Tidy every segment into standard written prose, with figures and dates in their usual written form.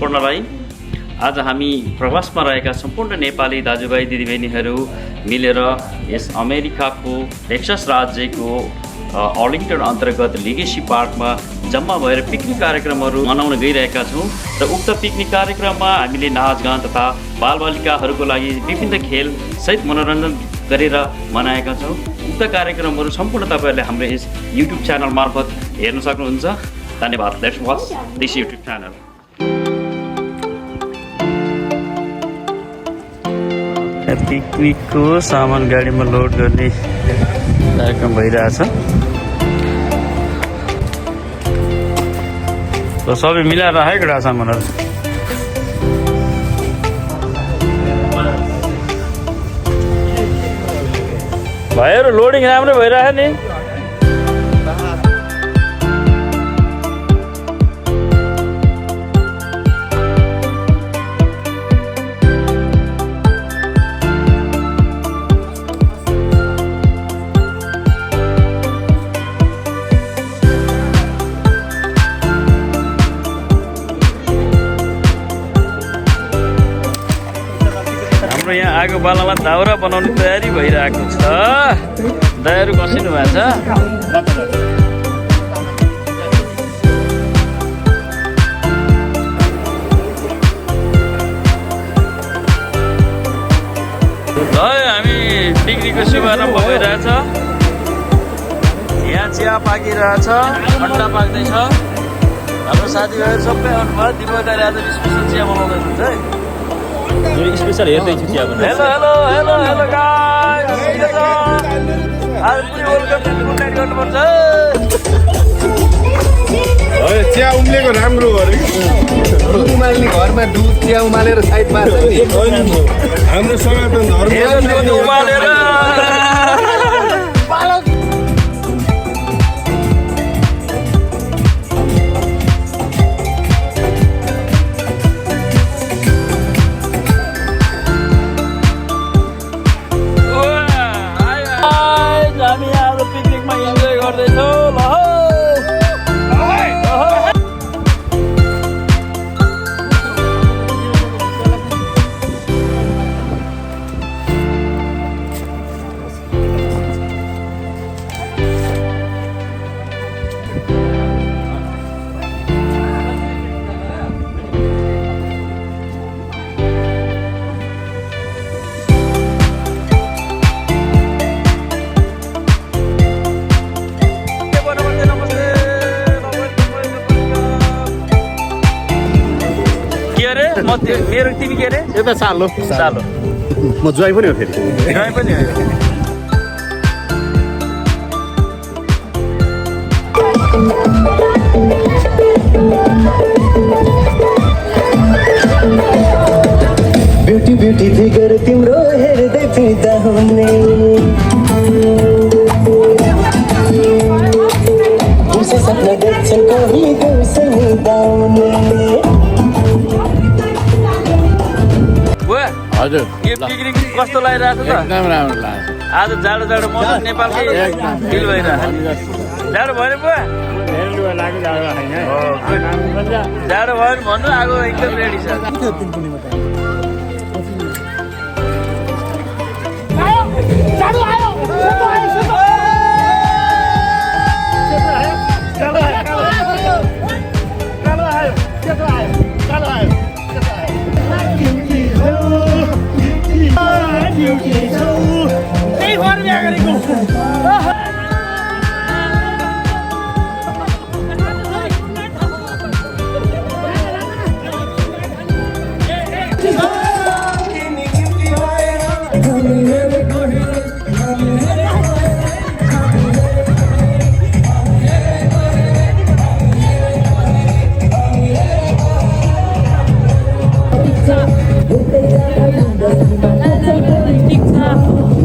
स्वर्णलाई। आज हामी प्रवासमा रहेका सम्पूर्ण नेपाली दाजुभाइ दिदीबहिनीहरू मिलेर यस अमेरिकाको टेक्सास राज्यको अर्लिङ्टन अन्तर्गत लिगेसी पार्कमा जम्मा भएर पिकनिक कार्यक्रमहरू मनाउन गइरहेका छौँ र उक्त पिकनिक कार्यक्रममा हामीले नाचगान तथा बालबालिकाहरूको लागि विभिन्न खेल सहित मनोरञ्जन गरेर मनाएका छौँ। उक्त कार्यक्रमहरू सम्पूर्ण तपाईँहरूले हाम्रो यस युट्युब च्यानल मार्फत हेर्न सक्नुहुन्छ। धन्यवाद। Let's watch this YouTube channel. पिकनिकको सामान गाडीमा लोड गर्ने कार्यक्रम भइरहेछ। सबै मिलाएर राखेको रहेछ सामानहरू। भाइहरू लोडिङ राम्रो भइरहेछ नि। यहाँ आगो बालामा दाउरा बनाउने तयारी भइरहेको छ। दायाहरू कसिनु भएको छ। हामी पिकनिकको शुभारम्भ भइरहेछ। यहाँ चिया पाकिरहेछ, अन्डा पाक्दैछ। हाम्रो साथीभाइहरू सबै आउनुभयो। दिपकदाले आज स्पेसल चिया बनाउँदै हुन्छ है। स्पेशल हेर्दैछु चिया बनाउँदा। Hello hello hello hello guys, आज पनि वेलकम टु गुड नाइट गर्नुपर्छ। चिया उम्लेको राम्रो हो अरे। दुध उमाल्ने घरमा दुध चिया उमालेर साइड पार्छ नि। हाम्रो सनातन धर्म उमालेर मेरो तिमी के अरे? यता सालो सालो म ज्वाइँ पनि हो फेरि। ज्वाइँ पनि हो। ब्युटी ब्युटी फिगर तिम्रो हेर्दै फिदा हुने। उसो सपना देख्छन् कोही देउसे निदाउने। हजुर, यो पिकनिक कस्तो लागिरहेको छ त? एकदम राम्रो लाग्छ। आज जाडो जाडो मौसम नेपालकै फिल भइरहेको। जाडो भयो बुवा? जाडो भयो भने भन्नु, आगो एकदम रेडी छ। Pizza.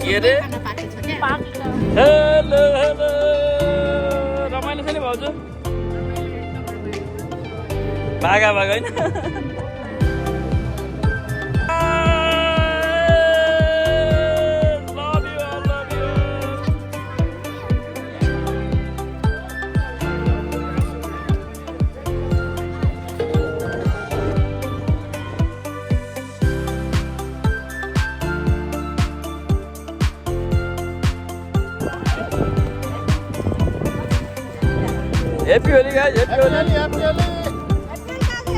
के अरे हेलो हेलो रमाइलो छ नि भाउजू भागा भागा होइन Happy Holi guys, Happy Holi, Happy Holi,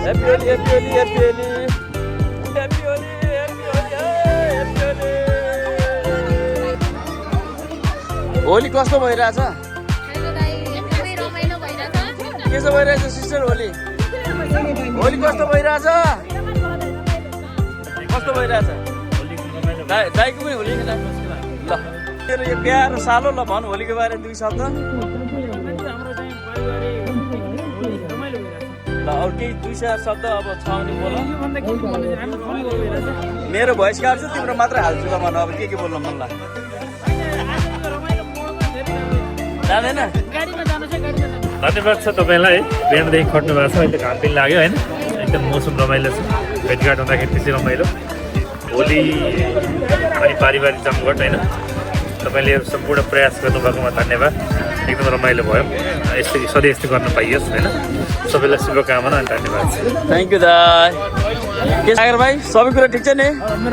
Happy Holi, Happy Holi, Happy Holi, Happy Holi, Happy Holi, Holi कस्तो भइरहेछ? के छ भइरहेछ सिस्टर होली? होली कस्तो भइरहेछ? कस्तो भइरहेछ? दाइको पनि होली ल तेरो यो प्यारो सालो ल भन होलीको बारे दुई शब्द अरू केही दुई चार शब्द अब छ भने बोल मेरो भोइस काट्छु तिम्रो मात्रै हाल्छु ल मन अब के बोल्न मन लाग्छ जाँदैन धन्यवाद छ तपाईँलाई बिहानदेखि खट्नु भएको छ अहिले घाम पनि लाग्यो होइन एकदम मौसम रमाइलो छ भेटघाट हुँदाखेरि त्यसै रमाइलो होली अनि पारिवारिक जमघट होइन तपाईँले सम्पूर्ण प्रयास गर्नुभएकोमा धन्यवाद एकदम रमाइलो भयो यस्तै सधैँ यस्तै गर्न पाइयोस् होइन सबैलाई शुभकामना अनि धन्यवाद थ्याङ्क यू दाइ के सागर भाइ सबै कुरा ठिक छ नि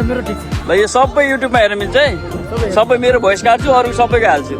मेरो ठिक छ ल यो सबै युट्युबमा हेर्न मिल्छ है सबै मेरो भोइस काट्छु अरू सबैको हाल्छु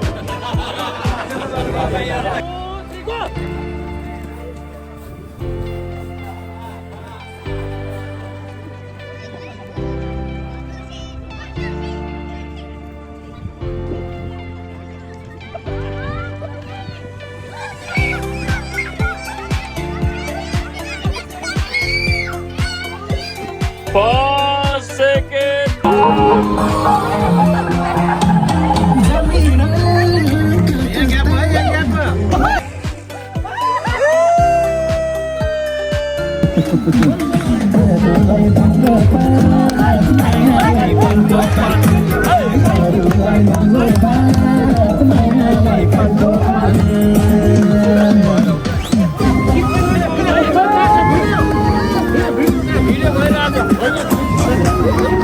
Video